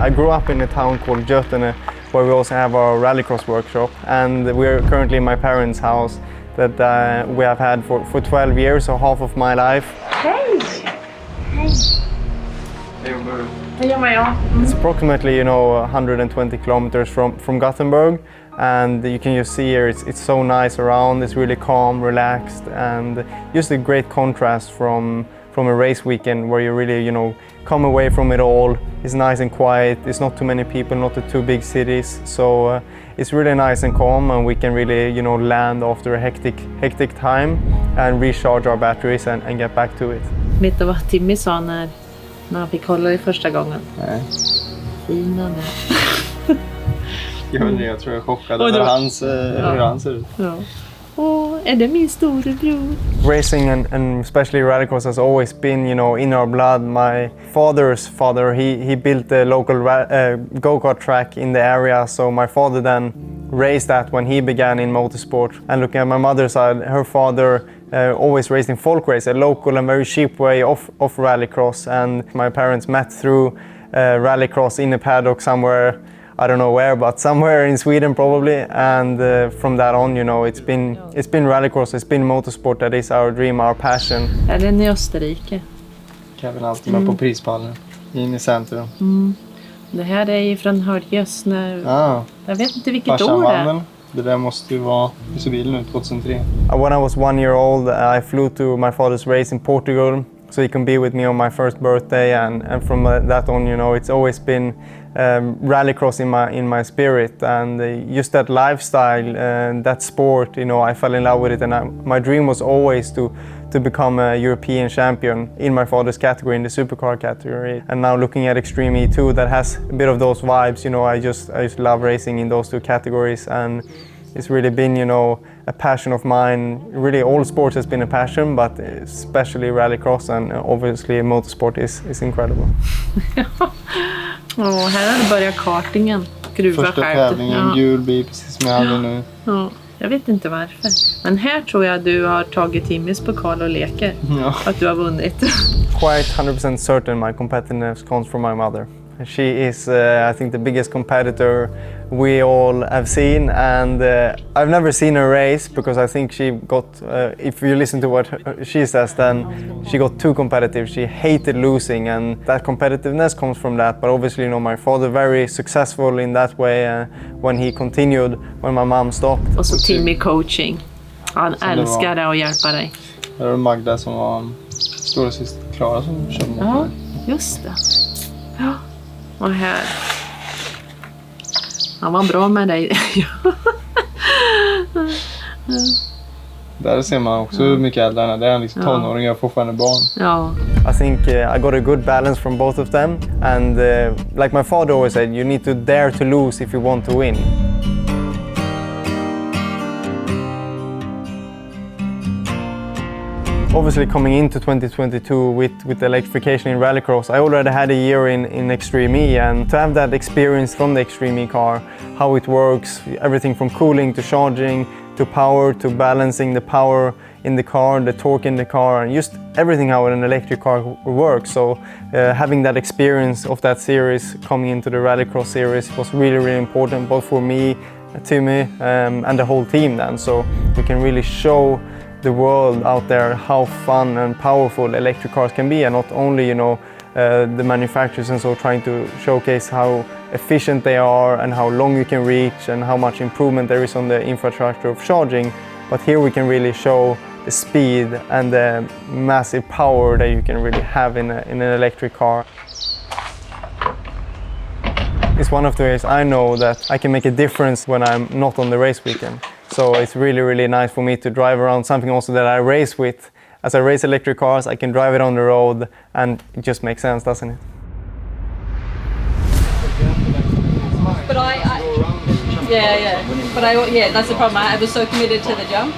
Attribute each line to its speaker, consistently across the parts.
Speaker 1: I grew up in a town called Götene, where we also have our rallycross workshop, and we're currently in my parents' house that we have had for 12 years, so half of my life.
Speaker 2: Hej! Hej!
Speaker 1: It's approximately 120 kilometers from Gothenburg, and you can just see here it's so nice around. It's really calm, relaxed, and just a great contrast from a race weekend where you really come away from it all. It's nice and quiet. It's not too many people, not the two big cities, so it's really nice and calm, and we can really land after a hectic time and recharge our batteries and get back to it.
Speaker 2: Vet du vad Timmy sa när han fick hålla det första gången?
Speaker 1: Nej.
Speaker 2: Fina det.
Speaker 1: Jag tror jag är chockad över hur han ser ut.
Speaker 2: Ja. Är det min storebror?
Speaker 1: Racing and especially rallycross has always been, in our blood. My father's father, he built a local go-kart track in the area, so my father then raced that when he began in motorsport. And looking at my mother's side, her father always raced in folk race, a local and very cheap way of rallycross. And my parents met through rallycross in a paddock somewhere, I don't know where, but somewhere in Sweden probably. And from that on, it's been rallycross, it's been motorsport that is our dream, our passion.
Speaker 2: Är den i Österrike?
Speaker 1: Kevin alltid med på prispallen, in i centrum.
Speaker 2: Det här är ju från Hörjes nu. Jag vet inte vilket
Speaker 1: Farsan
Speaker 2: år det är.
Speaker 1: Det där måste ju vara i Sevilla nu, 2003. When I was 1 year old, I flew to my father's race in Portugal, so he can be with me on my first birthday, and from that on, it's always been rallycross in my spirit, and just that lifestyle, that sport, I fell in love with it, and my dream was always to become a European champion in my father's category, in the supercar category. And now looking at Extreme E2, that has a bit of those vibes, I just love racing in those two categories, and it's really been, a passion of mine. Really, all sports has been a passion, but especially rallycross and obviously motorsport is incredible.
Speaker 2: Här har det börjat kartingen.
Speaker 1: Första tävlingen, gul bil, precis som jag hade nu.
Speaker 2: Jag vet inte varför. Men här tror jag du har tagit Timmys pokal och leker. Att du har vunnit.
Speaker 1: Quite 100% certain my competitiveness comes from my mother. She is, I think, the biggest competitor we all have seen, and I've never seen her race because I think she got, if you listen to what she says, then she got too competitive. She hated losing, and that competitiveness comes from that. But obviously, my father very successful in that way when he continued when my mom stopped.
Speaker 2: Och så Timmy coaching. Han älskar det att hjälpa dig.
Speaker 1: Det var Magda som var stora syster Klara som körde mot mig.
Speaker 2: Ja, just det. Ja. Och här. Han var bra med dig.
Speaker 1: Där ser man också hur mycket äldre han är. Det är liksom tonåring och fortfarande barn.
Speaker 2: Ja.
Speaker 1: I think I got a good balance from both of them. And like my father always said, you need to dare to lose if you want to win. Obviously, coming into 2022 with electrification in rallycross, I already had a year in Extreme E, and to have that experience from the Extreme E car, how it works, everything from cooling to charging to power to balancing the power in the car, the torque in the car, and just everything how an electric car works. So having that experience of that series coming into the rallycross series was really, really important, both for me, Timmy, and the whole team then. So we can really show the world out there how fun and powerful electric cars can be, and not only the manufacturers and so trying to showcase how efficient they are and how long you can reach and how much improvement there is on the infrastructure of charging, but here we can really show the speed and the massive power that you can really have in an electric car. It's one of the ways I know that I can make a difference when I'm not on the race weekend. So it's really, really nice for me to drive around something also that I race with. As I race electric cars, I can drive it on the road, and it just makes sense, doesn't it?
Speaker 3: But that's the problem. I was so committed to the jump.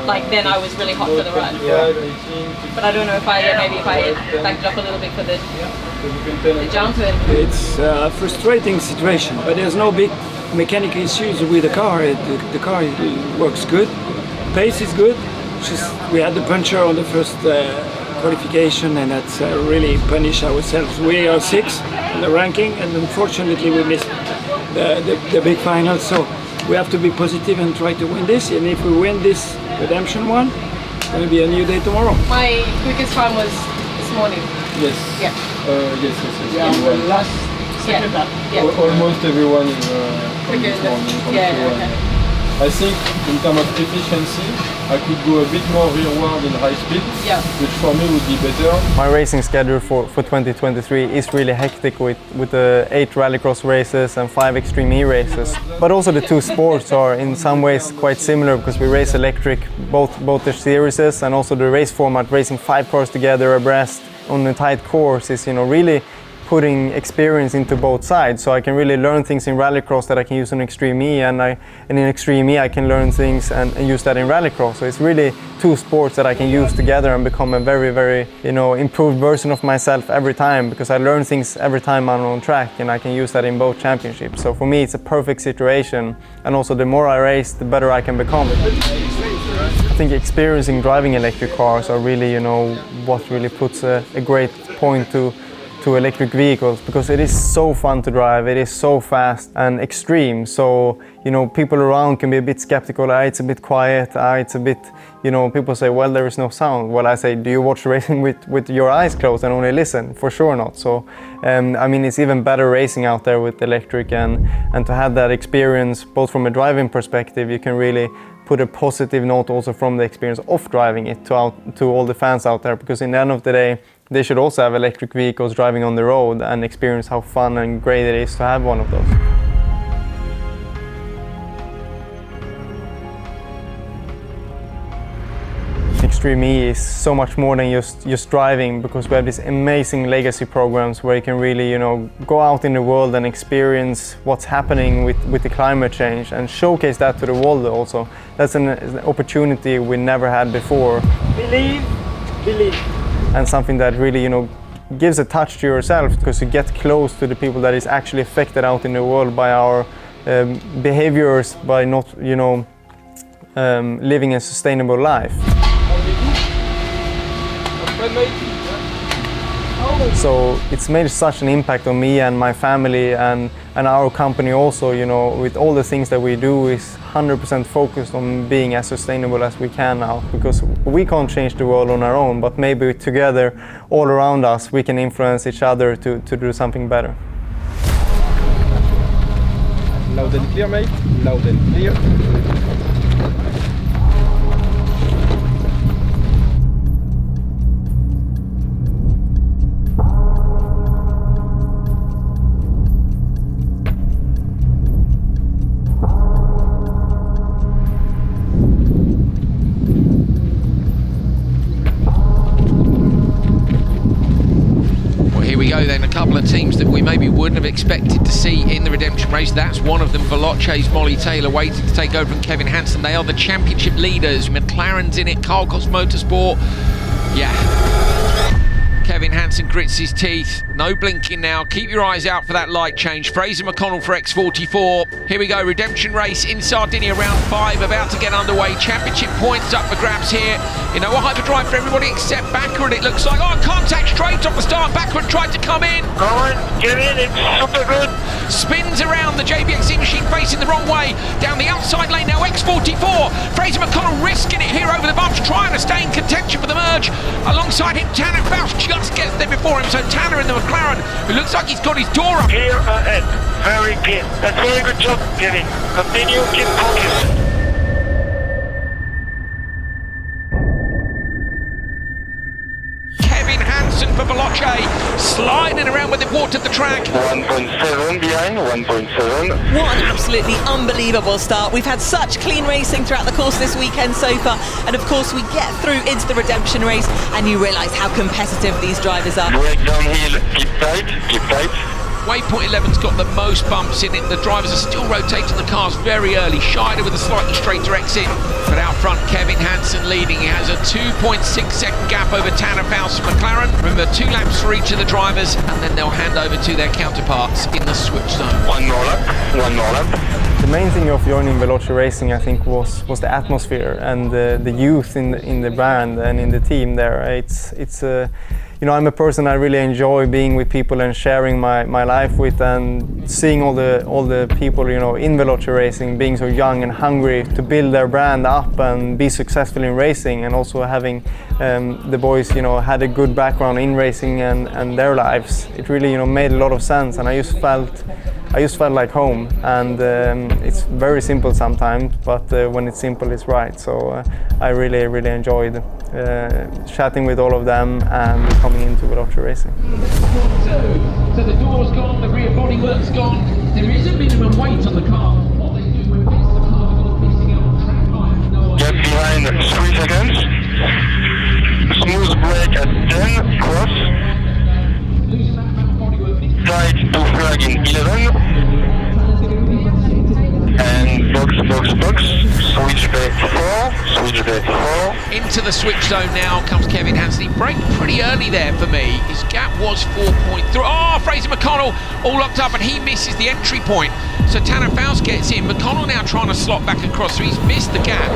Speaker 3: Like then I was really hot for the run. But I don't know if maybe if I backed it up a little bit for the jump.
Speaker 4: It's a frustrating situation, but there's no big mechanical issues with the car. The car works good. Pace is good. We had the puncture on the first qualification, and that's really punish ourselves. We are 6th in the ranking, and unfortunately we missed the big final. So we have to be positive and try to win this. And if we win this redemption one, it's going to be a new day tomorrow.
Speaker 3: My quickest time was this morning.
Speaker 5: Yes.
Speaker 3: Yeah.
Speaker 5: Yes.
Speaker 4: Yeah, the last second lap.
Speaker 3: Yeah.
Speaker 5: Almost everyone is
Speaker 3: Okay. Yeah. Okay.
Speaker 5: I think in terms of efficiency, I could go a bit more rearward in high speed,
Speaker 3: Yeah.
Speaker 5: which for me would be better.
Speaker 1: My racing schedule for 2023 is really hectic with the 8 rallycross races and 5 Extreme E races. But also the 2 sports are in some ways quite similar because we race electric, both the series and also the race format, racing 5 cars together abreast on a tight course is, you know, really putting experience into both sides. So I can really learn things in rallycross that I can use in Extreme E, and in Extreme E I can learn things and use that in rallycross. So it's really 2 sports that I can use together and become a very, very, you know, improved version of myself every time, because I learn things every time I'm on track, and I can use that in both championships. So for me it's a perfect situation, and also the more I race, the better I can become. I think experiencing driving electric cars are really, you know, what really puts a great point to electric vehicles, because it is so fun to drive, it is so fast and extreme. So, you know, people around can be a bit skeptical, it's a bit quiet, it's a bit, you know, people say, well, there is no sound. Well, I say, do you watch racing with your eyes closed and only listen? For sure not. So, I mean, it's even better racing out there with electric, and to have that experience, both from a driving perspective, you can really put a positive note also from the experience of driving it to all the fans out there, because in the end of the day, they should also have electric vehicles driving on the road and experience how fun and great it is to have one of those. Extreme E is so much more than just driving, because we have these amazing legacy programs where you can really, you know, go out in the world and experience what's happening with the climate change and showcase that to the world also. That's an opportunity we never had before.
Speaker 4: Believe.
Speaker 1: And something that really, you know, gives a touch to yourself, because you get close to the people that is actually affected out in the world by our behaviors, by not, you know, living a sustainable life. So it's made such an impact on me and my family, and our company also, you know, with all the things that we do is 100% focused on being as sustainable as we can now, because we can't change the world on our own, but maybe together, all around us, we can influence each other to do something better.
Speaker 5: Loud and clear, mate. Loud and clear.
Speaker 6: Then a couple of teams that we maybe wouldn't have expected to see in the redemption race. That's one of them. Veloce's Molly Taylor waiting to take over from Kevin Hansen. They are the championship leaders. McLaren's in it. Carlcott's Motorsport. Yeah. Kevin Hansen grits his teeth. No blinking now. Keep your eyes out for that light change. Fraser McConnell for X44. Here we go. Redemption race in Sardinia, round 5, about to get underway. Championship points up for grabs here. You know, a hyperdrive for everybody except Backward, it looks like. Oh, contact straight off the start. Backward tried to come in.
Speaker 7: Go on, get in, it's super good.
Speaker 6: Spins around the JBXC machine facing the wrong way. Down the outside lane now, X44. Fraser McConnell risking it here over the bumps, trying to stay in contention for the merge. Alongside him, Tanner Bausch just gets there before him. So Tanner in the McLaren, who looks like he's got his door up.
Speaker 7: Clear ahead, very clear. That's very good job, Kevin. Continue, keep focused.
Speaker 6: Kevin Hansen for Veloce, sliding around with the water at the track.
Speaker 7: 1.7 behind, 1.7.
Speaker 8: What an absolutely unbelievable start. We've had such clean racing throughout the course this weekend so far, and of course we get through into the redemption race and you realise how competitive these drivers are.
Speaker 7: Break downhill, keep tight, keep tight.
Speaker 6: Waypoint 11's got the most bumps in it. The drivers are still rotating the cars very early. Scheider with a slightly straighter exit, but out front Kevin Hansen leading. He has a 2.6 second gap over Tanner Faust from McLaren. Remember, 2 laps for each of the drivers, and then they'll hand over to their counterparts in the switch zone.
Speaker 7: One more lap.
Speaker 1: The main thing of joining Veloce Racing, I think, was the atmosphere and the youth in the band and in the team there. It's you know, I'm a person I really enjoy being with people and sharing my life with, and seeing all the people, you know, in Veloce Racing being so young and hungry to build their brand up and be successful in racing, and also having the boys, you know, had a good background in racing and their lives. It really, you know, made a lot of sense, and I just felt like home. And it's very simple sometimes, but when it's simple, it's right. So I really enjoyed chatting with all of them and coming into Veloce Racing.
Speaker 6: So the door's gone, the rear bodywork's gone. There is a minimum weight on the car. What they do when the car missing out on track time, no idea.
Speaker 7: Get behind 3 seconds. Smooth brake at 10, cross.
Speaker 6: Losing that amount of bodywork.
Speaker 7: Tight to flag in 11. And box. Switch back 4.
Speaker 6: Into the switch zone now comes Kevin Hansen. He braked pretty early there for me. His gap was 4.3. Oh, Fraser McConnell all locked up, and he misses the entry point. So Tanner Faust gets in. McConnell now trying to slot back across, so he's missed the gap.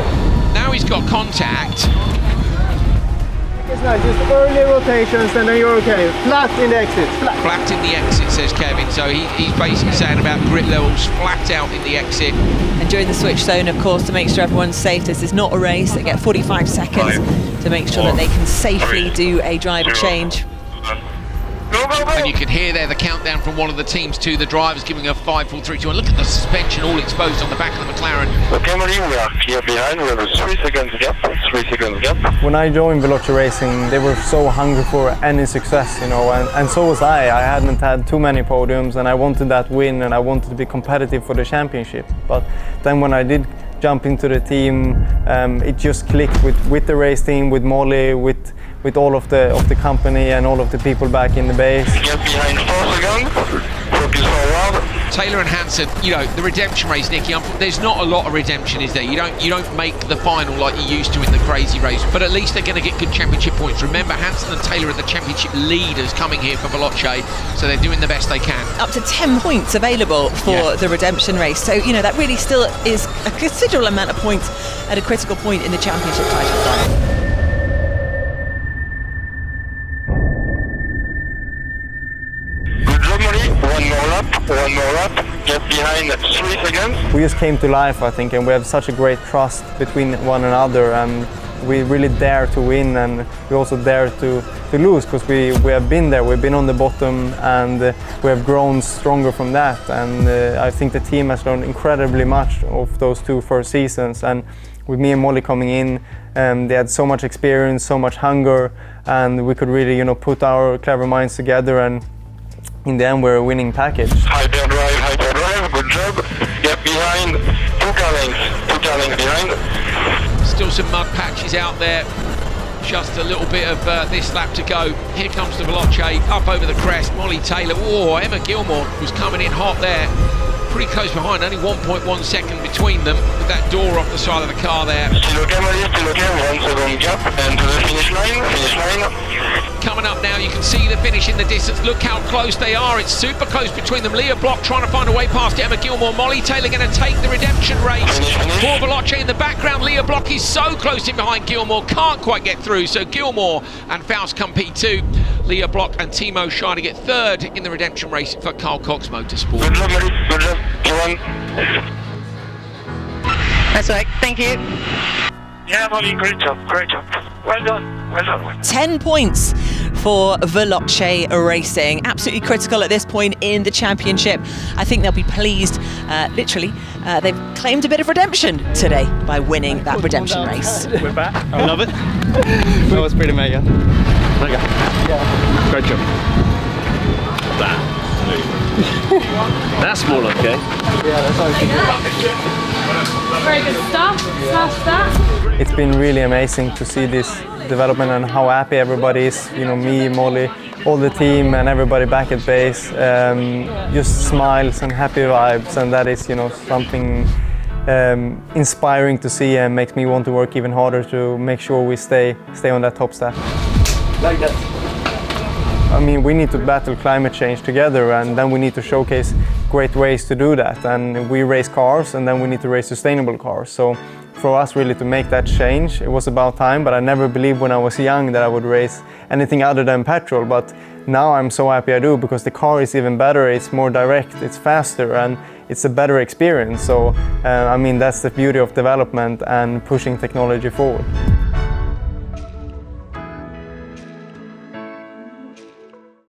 Speaker 6: Now he's got contact.
Speaker 1: It's not just early rotations and then you're okay. Flat in the exit.
Speaker 6: Flat in the exit, says Kevin. So he's basically saying about grip levels flat out in the exit.
Speaker 8: And during the switch zone, of course, to make sure everyone's safe, this is not a race. They get 45 seconds to make sure that they can safely do a driver change.
Speaker 6: And you can hear there the countdown from one of the teams to the drivers giving a 5, 4, 3, 2, 1. Look at the suspension all exposed on the back of the McLaren.
Speaker 7: Okay, Molly, we are here behind. We have a 3 seconds gap.
Speaker 1: When I joined Veloce Racing, they were so hungry for any success, you know, and so was I. I hadn't had too many podiums, and I wanted that win, and I wanted to be competitive for the championship. But then when I did jump into the team, it just clicked with the race team, with Molly, with all of the company and all of the people back in the base.
Speaker 7: Get behind 4 seconds. Focus forward.
Speaker 6: Taylor and Hansen, you know, the redemption race, Nicky, there's not a lot of redemption, is there? You don't make the final like you used to in the crazy race, but at least they're going to get good championship points. Remember, Hansen and Taylor are the championship leaders coming here for Veloce, so they're doing the best they can.
Speaker 8: Up to 10 points available for the redemption race. So, you know, that really still is a considerable amount of points at a critical point in the championship title fight.
Speaker 7: One more lap, get behind 3 seconds.
Speaker 1: We just came to life, I think, and we have such a great trust between one another, and we really dare to win, and we also dare to lose, because we have been there, we've been on the bottom, and we have grown stronger from that. And I think the team has learned incredibly much of those 2 first seasons, and with me and Molly coming in, they had so much experience, so much hunger, and we could really, you know, put our clever minds together, and in the end we're a winning package.
Speaker 7: Hyperdrive, good job. Get behind 2 car lengths behind.
Speaker 6: Still some mud patches out there. Just a little bit of this lap to go. Here comes the Veloce up over the crest. Molly Taylor, Emma Gilmore was coming in hot there. Pretty close behind, only 1.1 second between them, with that door off the side of the car there.
Speaker 7: Still okay, Molly, still okay. 1 second gap, and to the finish line.
Speaker 6: Coming up now, you can see the finish in the distance. Look how close they are. It's super close between them. Leah Block trying to find a way past Emma Gilmore. Molly Taylor going to take the redemption race. For Veloce in the background, Leah Block is so close in behind Gilmore, can't quite get through. So Gilmore and Faust come P2. Leah Block and Timo Scheider get 3rd in the redemption race for Carl Cox Motorsport.
Speaker 7: Good job, Molly, good job. Go on.
Speaker 9: That's right, thank you.
Speaker 7: Yeah, Molly, great job. Well done.
Speaker 8: 10 points for Veloce Racing. Absolutely critical at this point in the championship. I think they'll be pleased. Literally, they've claimed a bit of redemption today by winning that redemption race.
Speaker 10: We're back. I love it. That was pretty mega. Great job. That's more okay.
Speaker 1: Yeah, that's
Speaker 2: Very good stuff. Smash that.
Speaker 1: It's been really amazing to see this development and how happy everybody is. You know, me, Molly, all the team and everybody back at base. Just smiles and happy vibes, and that is, you know, something inspiring to see and makes me want to work even harder to make sure we stay on that top step.
Speaker 4: Like that.
Speaker 1: I mean, we need to battle climate change together, and then we need to showcase great ways to do that. And we race cars, and then we need to race sustainable cars. So for us really to make that change, it was about time, but I never believed when I was young that I would race anything other than petrol. But now I'm so happy I do, because the car is even better, it's more direct, it's faster, and it's a better experience. So I mean, that's the beauty of development and pushing technology forward.